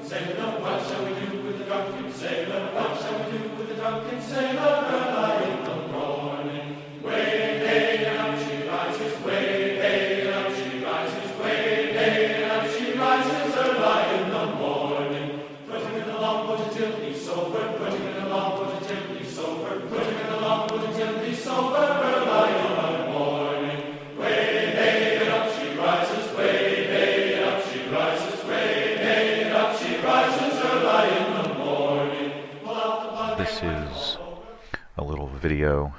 sailor, what shall we do with the drunken sailor? What shall we do with the drunken sailor early in the morning? Way, hey, and up she rises, way, hey, and up she rises, way, hey, and up she rises early in the morning. Put him in the longboat until he's sober, put him in the longboat until he's sober, put him in the longboat until he's sober early in the morning. Way, hey, and up she rises, way, hey, and up she rises, way, hey, and up she rises early in the morning. This is a little video.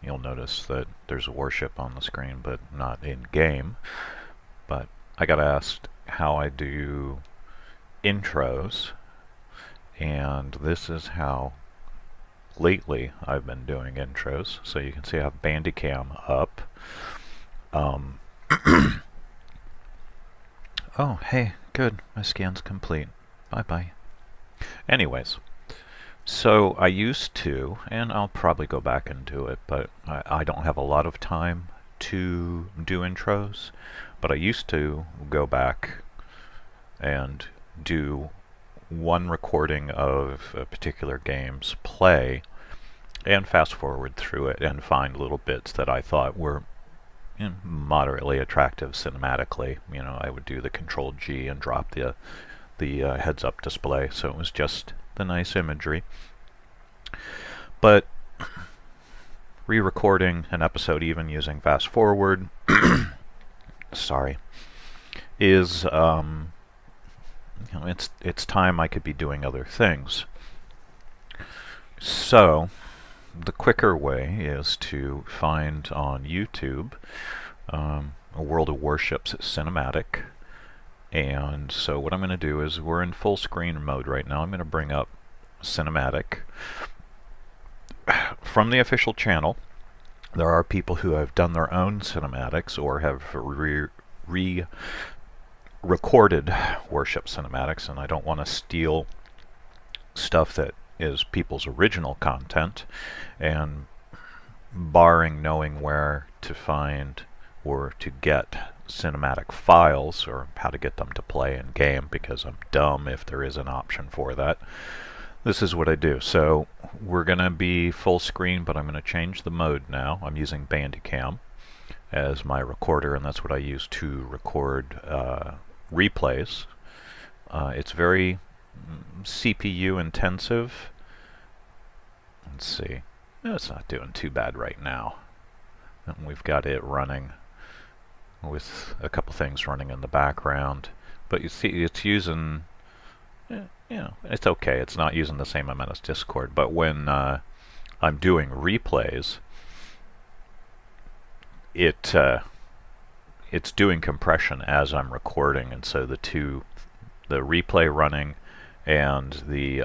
You'll notice that there's a warship on the screen, but not in game. But I got asked how I do intros, and this is how lately I've been doing intros. So you can see I have Bandicam up. Oh, hey, good. My scan's complete. Bye-bye. Anyways, so I used to, and I'll probably go back and do it, but I don't have a lot of time to do intros, but I used to go back and do one recording of a particular game's play and fast forward through it and find little bits that I thought were moderately attractive cinematically. You know, I would do the Control-G and drop the heads-up display, so it was just the nice imagery. But re-recording an episode, even using fast forward, sorry, is you know, it's time I could be doing other things. So the quicker way is to find on YouTube a World of Warships cinematic. And so what I'm going to do is, we're in full screen mode right now. I'm going to bring up cinematic from the official channel. There are people who have done their own cinematics or have re-recorded Warship cinematics, and I don't want to steal stuff that is people's original content, and barring knowing where to find or to get cinematic files or how to get them to play in game, because I'm dumb if there is an option for that. This is what I do. So we're gonna be full screen, but I'm gonna change the mode now. I'm using Bandicam as my recorder, and that's what I use to record replays. It's very CPU intensive. Let's see. It's not doing too bad right now. And we've got it running with a couple things running in the background, but you see it's using, you know, it's okay. It's not using the same amount as Discord, but when I'm doing replays, it's doing compression as I'm recording, and so the replay running and the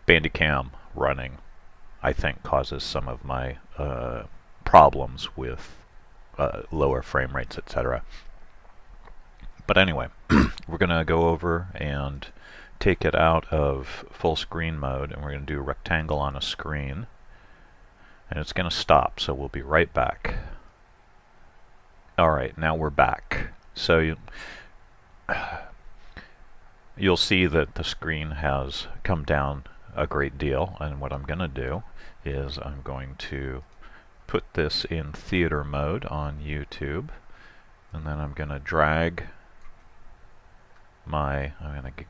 Bandicam running, I think, causes some of my problems with lower frame rates, etc. But anyway, we're going to go over and take it out of full screen mode, and we're going to do rectangle on a screen, and it's going to stop, so we'll be right back. Alright, now we're back. So you'll see that the screen has come down a great deal, and what I'm going to do is I'm going to put this in theater mode on YouTube, and then I'm going to drag I'm going to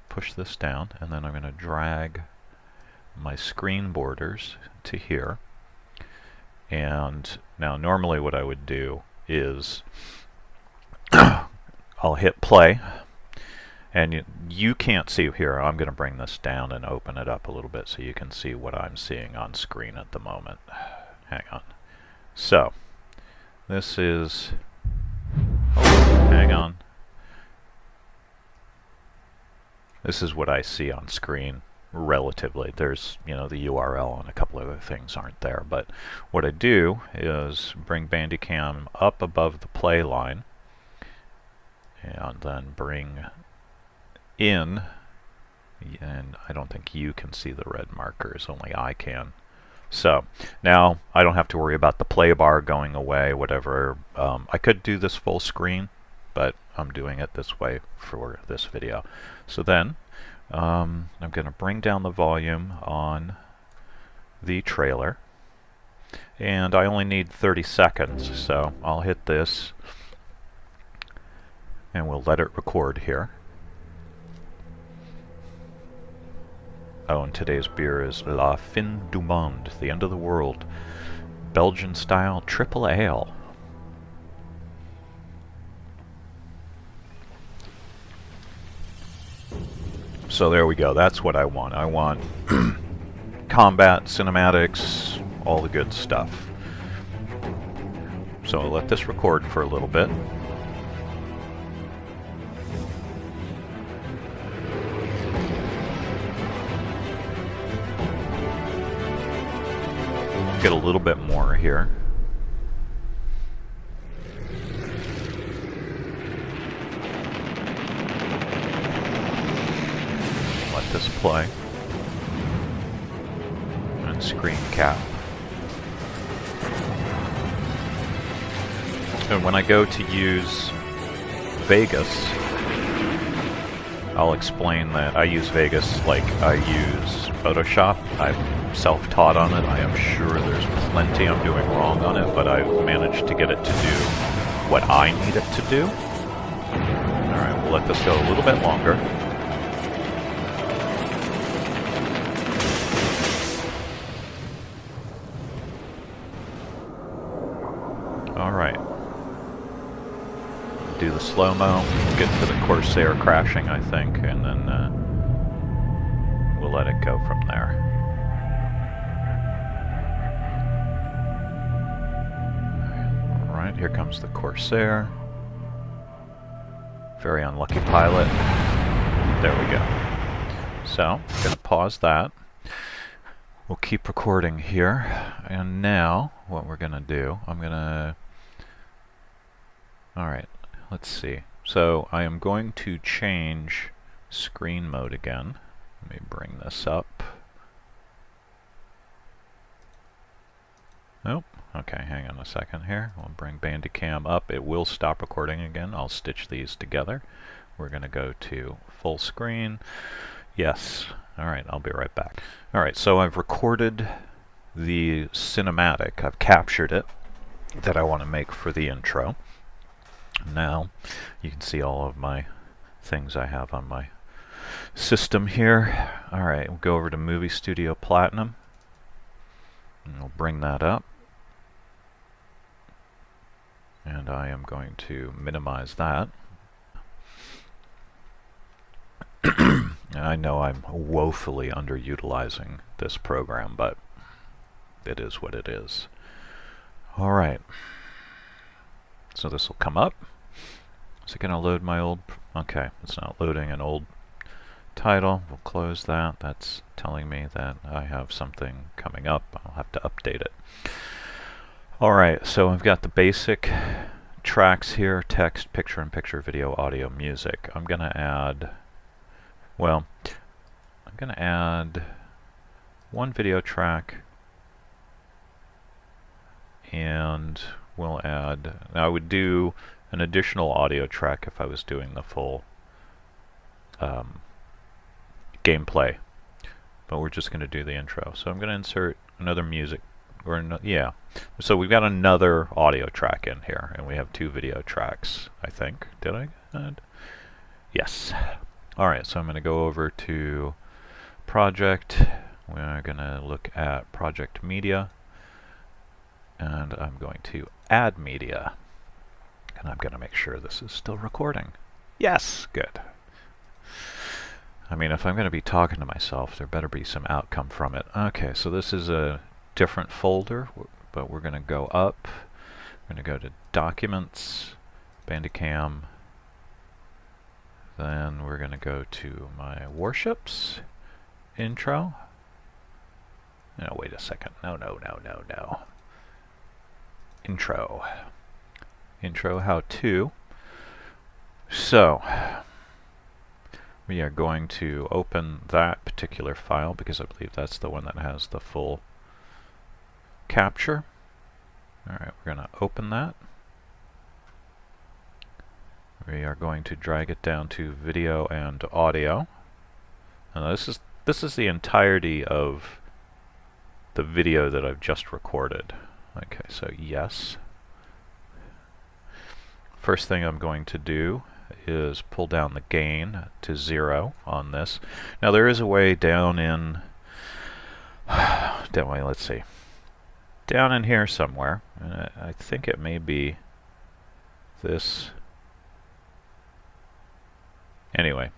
push this down, and then I'm going to drag my screen borders to here. And now normally what I would do is I'll hit play, and you can't see here. I'm going to bring this down and open it up a little bit so you can see what I'm seeing on screen at the moment. Hang on. So this is, oh, hang on. This is what I see on screen relatively. There's, you know, the URL and a couple other things aren't there, but what I do is bring Bandicam up above the play line, and then bring in, and I don't think you can see the red markers, only I can. So now I don't have to worry about the play bar going away, whatever. I could do this full screen, but I'm doing it this way for this video. So then I'm going to bring down the volume on the trailer, and I only need 30 seconds, so I'll hit this and we'll let it record here. Oh, and today's beer is La Fin du Monde, the end of the world, Belgian style triple ale. So there we go, that's what I want. I want combat, cinematics, all the good stuff. So I'll let this record for a little bit. Get a little bit more here. Let this play. And screen cap. And when I go to use Vegas, I'll explain that I use Vegas like I use Photoshop. I'm self-taught on it. I am sure there's plenty I'm doing wrong on it, but I've managed to get it to do what I need it to do. Alright, we'll let this go a little bit longer. Alright. Do the slow-mo, get to the Corsair crashing, I think, and then we'll let it go from there. Alright, here comes the Corsair. Very unlucky pilot. There we go. So, I'm going to pause that. We'll keep recording here. And now, what we're going to do, I'm going to... Alright, let's see. So, I am going to change screen mode again. Let me bring this up. Nope. Okay, hang on a second here. We'll bring Bandicam up. It will stop recording again. I'll stitch these together. We're going to go to full screen. Yes. Alright, I'll be right back. Alright, so I've recorded the cinematic. I've captured it that I want to make for the intro. Now, you can see all of my things I have on my system here. Alright, we'll go over to Movie Studio Platinum. And we'll bring that up. And I am going to minimize that. I know I'm woefully underutilizing this program, but it is what it is. Alright. So this will come up. Is it going to load my old... Okay, it's not loading an old title. We'll close that. That's telling me that I have something coming up. I'll have to update it. Alright, so I've got the basic tracks here: text, picture-in-picture, video, audio, music. I'm going to add... Well, I'm going to add one video track, and we'll add... Now I would do an additional audio track if I was doing the full gameplay, but we're just going to do the intro. So I'm going to insert another music, or yeah. So we've got another audio track in here, and we have two video tracks, I think. Did I add? Yes. Alright, so I'm going to go over to Project. We're going to look at Project Media, and I'm going to add media. And I'm going to make sure this is still recording. Yes! Good. I mean, if I'm going to be talking to myself, there better be some outcome from it. Okay, so this is a different folder, but we're going to go up. We're going to go to Documents, Bandicam. Then we're going to go to my Warships intro. No, wait a second. No. Intro. Intro how-to. So, we are going to open that particular file because I believe that's the one that has the full capture. Alright, we're going to open that. We're We are going to drag it down to video and audio. And this is the entirety of the video that I've just recorded. Okay, so yes. First thing I'm going to do is pull down the gain to 0 on this. Now there is a way down in let's see, down in here somewhere, and I think it may be this. Anyway,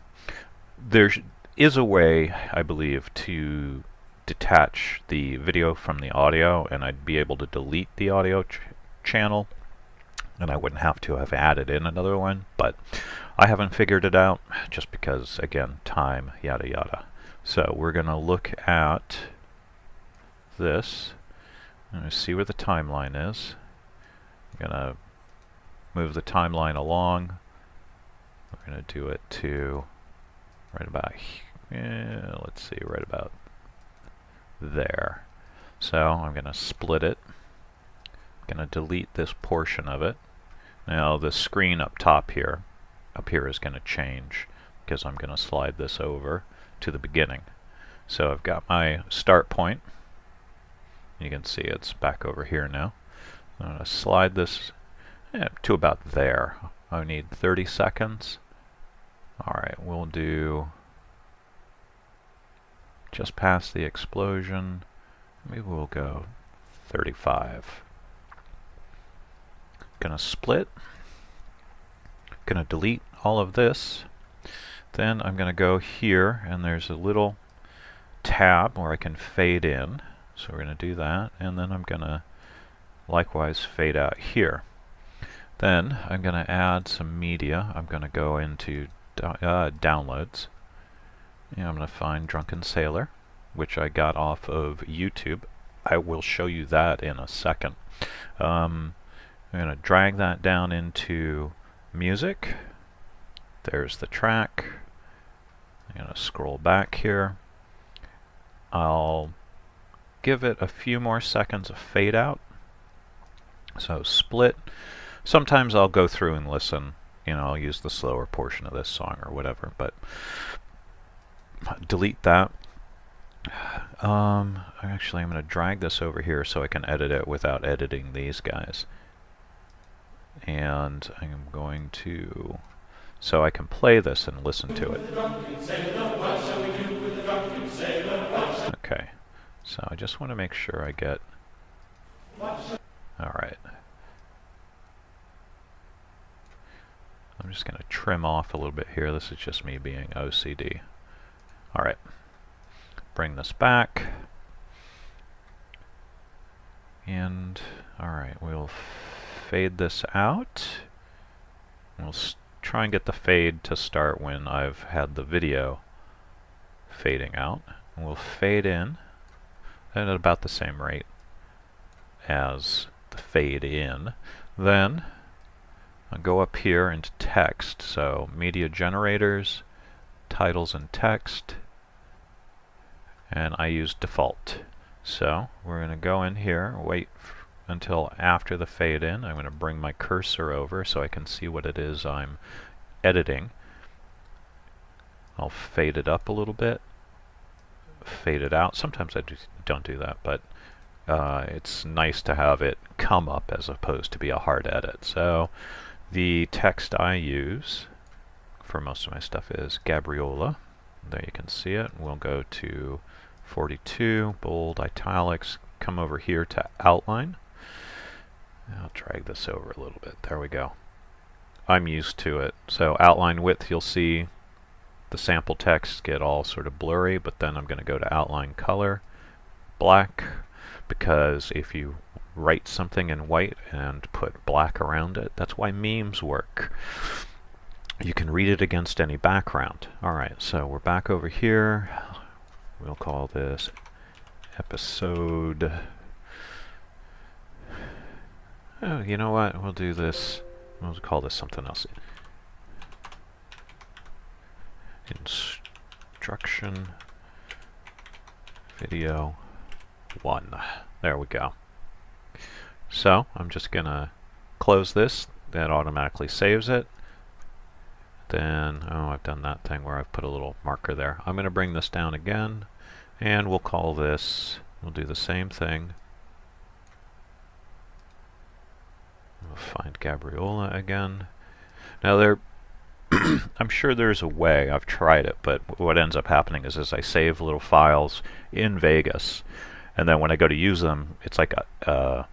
there is a way, I believe, to detach the video from the audio, and I'd be able to delete the audio channel, and I wouldn't have to have added in another one, but I haven't figured it out just because, again, time, yada yada. So we're going to look at this and see where the timeline is. I'm going to move the timeline along. We're going to do it to right about here. Let's see, right about there. So I'm going to split it. I'm going to delete this portion of it. Now the screen up here is going to change because I'm going to slide this over to the beginning. So I've got my start point. You can see it's back over here now. I'm going to slide this to about there. I need 30 seconds. Alright, we'll do just past the explosion. Maybe we'll go 35. Gonna split. Gonna delete all of this. Then I'm gonna go here, and there's a little tab where I can fade in. So we're gonna do that, and then I'm gonna likewise fade out here. Then I'm gonna add some media. I'm gonna go into downloads, and I'm gonna find Drunken Sailor, which I got off of YouTube. I will show you that in a second. I'm going to drag that down into music. There's the track. I'm going to scroll back here. I'll give it a few more seconds of fade out. So split. Sometimes I'll go through and listen. You know, I'll use the slower portion of this song or whatever, but delete that. Actually, I'm going to drag this over here so I can edit it without editing these guys. And I'm going to, so I can play this and listen to it. Okay, so I just want to make sure I get, alright. I'm just going to trim off a little bit here. This is just me being OCD. Alright, bring this back. And, alright, we'll fade this out. We'll try and get the fade to start when I've had the video fading out. And we'll fade in at about the same rate as the fade in. Then I'll go up here into text. So media generators, titles and text, and I use default. So we're going to go in here, wait until after the fade in. I'm going to bring my cursor over so I can see what it is I'm editing. I'll fade it up a little bit, fade it out. Sometimes I don't do that, but it's nice to have it come up as opposed to be a hard edit. So the text I use for most of my stuff is Gabriola. There you can see it. We'll go to 42, bold, italics, come over here to outline. I'll drag this over a little bit. There we go. I'm used to it. So outline width, you'll see the sample text get all sort of blurry, but then I'm going to go to outline color, black, because if you write something in white and put black around it, that's why memes work. You can read it against any background. Alright, so we're back over here. We'll call this episode. Oh, you know what? We'll do this. We'll call this something else. Instruction video 1. There we go. So I'm just gonna close this. That automatically saves it. then, oh, I've done that thing where I've put a little marker there. I'm going to bring this down again, and we'll call this, we'll do the same thing. We'll find Gabriola again. Now there, I'm sure there's a way, I've tried it, but what ends up happening is I save little files in Vegas, and then when I go to use them, it's like I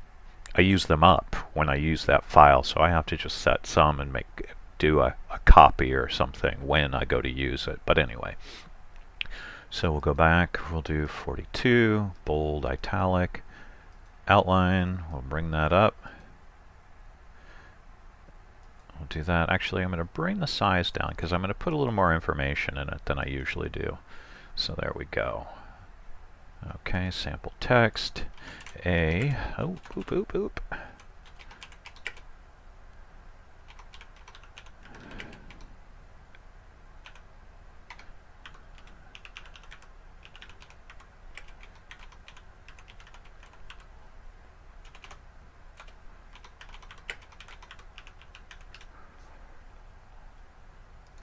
use them up when I use that file, so I have to just set some and do a copy or something when I go to use it. But anyway, so we'll go back, we'll do 42, bold, italic, outline, we'll bring that up. We'll do that. Actually, I'm going to bring the size down because I'm going to put a little more information in it than I usually do. So there we go. Okay, sample text. Oh, oop, oop, oop.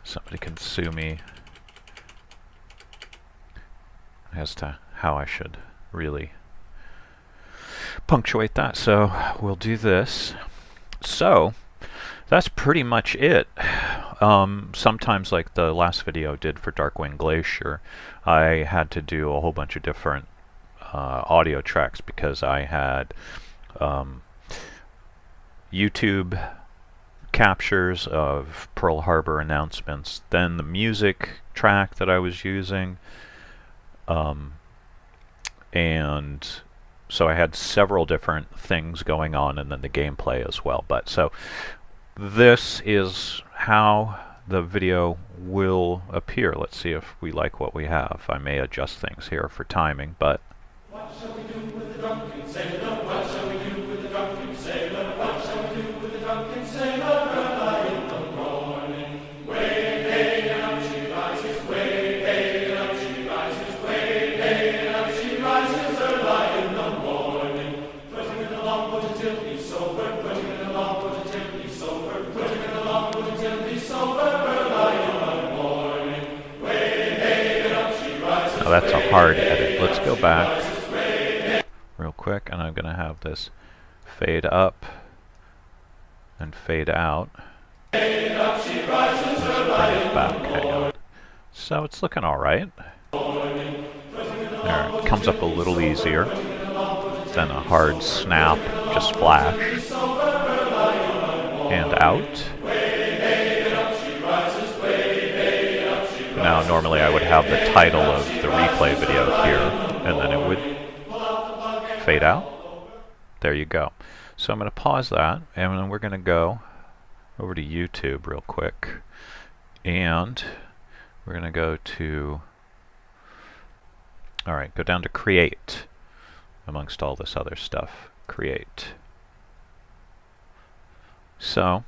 Somebody can sue me as to how I should really punctuate that, so we'll do this. So that's pretty much it. Sometimes, like the last video did for Darkwing Glacier, I had to do a whole bunch of different audio tracks because I had YouTube captures of Pearl Harbor announcements, then the music track that I was using, and so I had several different things going on, and then the gameplay as well. But so this is how the video will appear. Let's see if we like what we have. I may adjust things here for timing, but What shall we do with the drunken sailor? What shall we do with the drunken sailor? What shall we do with the drunken sailor? Early in the morning, way hey and up she rises, way hey and up she rises, way hey and up she rises, early in the morning. Put him in the longboat until he's sober, put him in the longboat until he's sober, put him in the longboat until he's sober, early in the morning, way hey and up she rises. oh, that's a hard edit. Let's go back real quick, and I'm going to have this fade up and fade out. Let's bring it back. Hang on. So it's looking alright. There, it comes up a little easier than a hard snap, just flash. And out. Now normally I would have the title of the replay video here, and then it would fade out. There you go. So I'm going to pause that, and then we're going to go over to YouTube real quick, and we're going to go to, alright, go down to create amongst all this other stuff. Create. So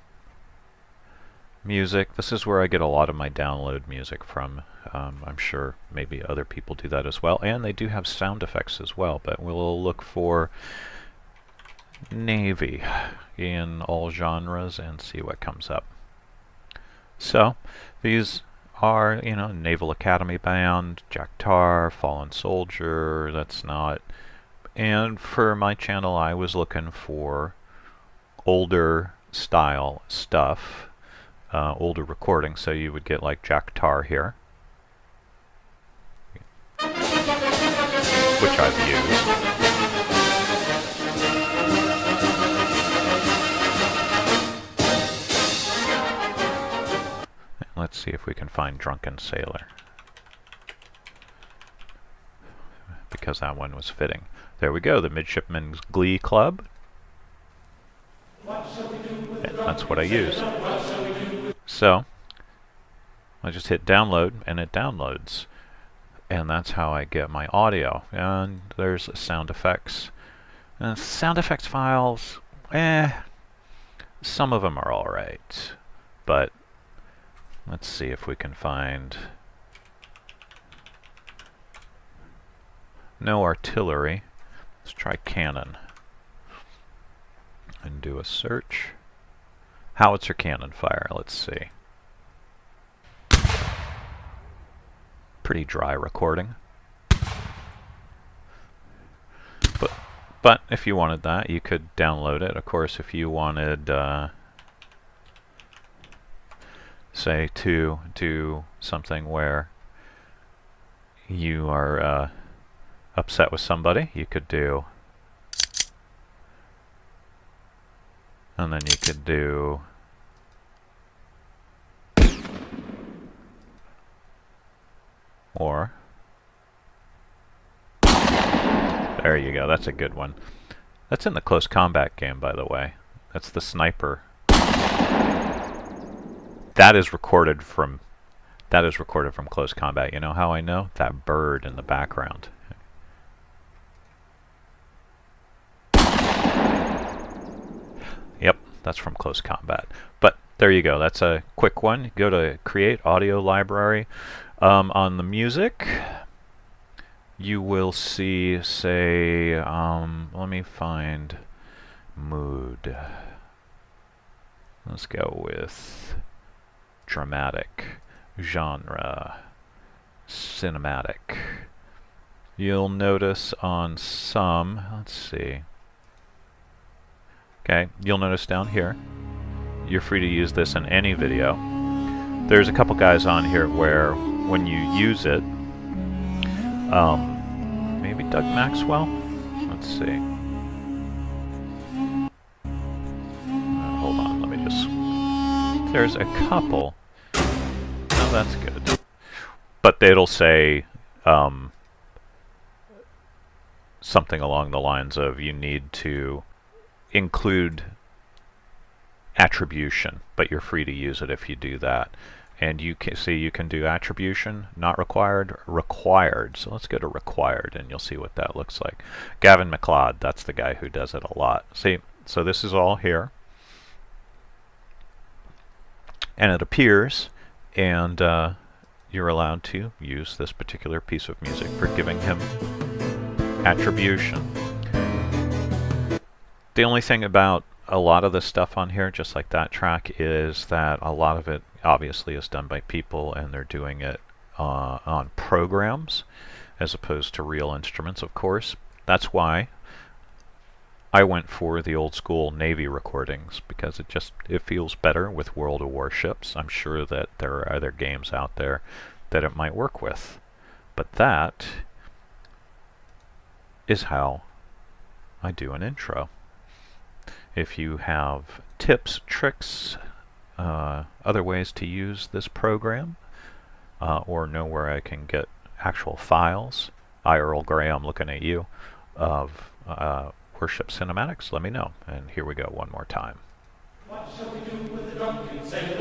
music, this is where I get a lot of my download music from. I'm sure maybe other people do that as well, and they do have sound effects as well, but we'll look for Navy in all genres and see what comes up. So these are, you know, Naval Academy Band, Jack Tar, Fallen Soldier, that's not. And for my channel I was looking for older style stuff, older recordings, so you would get like Jack Tar here, which I've used. Let's see if we can find Drunken Sailor, because that one was fitting. There we go, the Midshipman's Glee Club. And that's what I use. So I just hit download and it downloads, and that's how I get my audio. And there's sound effects. And sound effects files, some of them are alright, but let's see if we can find no artillery. Let's try cannon and do a search. Howitzer cannon fire, let's see. pretty dry recording. But if you wanted that, you could download it. Of course, if you wanted, say, to do something where you are upset with somebody, you could do, and then you could do or there you go, that's a good one. That's in the close combat game, by the way. That's the sniper. That is recorded from close combat. You know how I know? That bird in the background. Yep, that's from close combat. But there you go, that's a quick one. Go to Create Audio Library. On the music, you will see, say, let me find mood. Let's go with dramatic, genre, cinematic. You'll notice on some, let's see. Okay, you'll notice down here, you're free to use this in any video. There's a couple guys on here where when you use it, maybe Doug Maxwell? Let's see. Hold on, let me just... There's a couple. Oh, that's good. But it'll say something along the lines of you need to include attribution, but you're free to use it if you do that. And you can see you can do attribution, not required, required. So let's go to required and you'll see what that looks like. Gavin McLeod, that's the guy who does it a lot. See, so this is all here. And it appears, and you're allowed to use this particular piece of music for giving him attribution. The only thing about a lot of the stuff on here, just like that track, is that a lot of it obviously is done by people and they're doing it on programs as opposed to real instruments, of course. That's why I went for the old school Navy recordings, because it feels better with World of Warships. I'm sure that there are other games out there that it might work with, but that is how I do an intro. If you have tips, tricks, other ways to use this program, or know where I can get actual files, Iolair Ghorm, I'm looking at you, of Warship cinematics, let me know. And here we go one more time. What shall we do with the drunken sailor?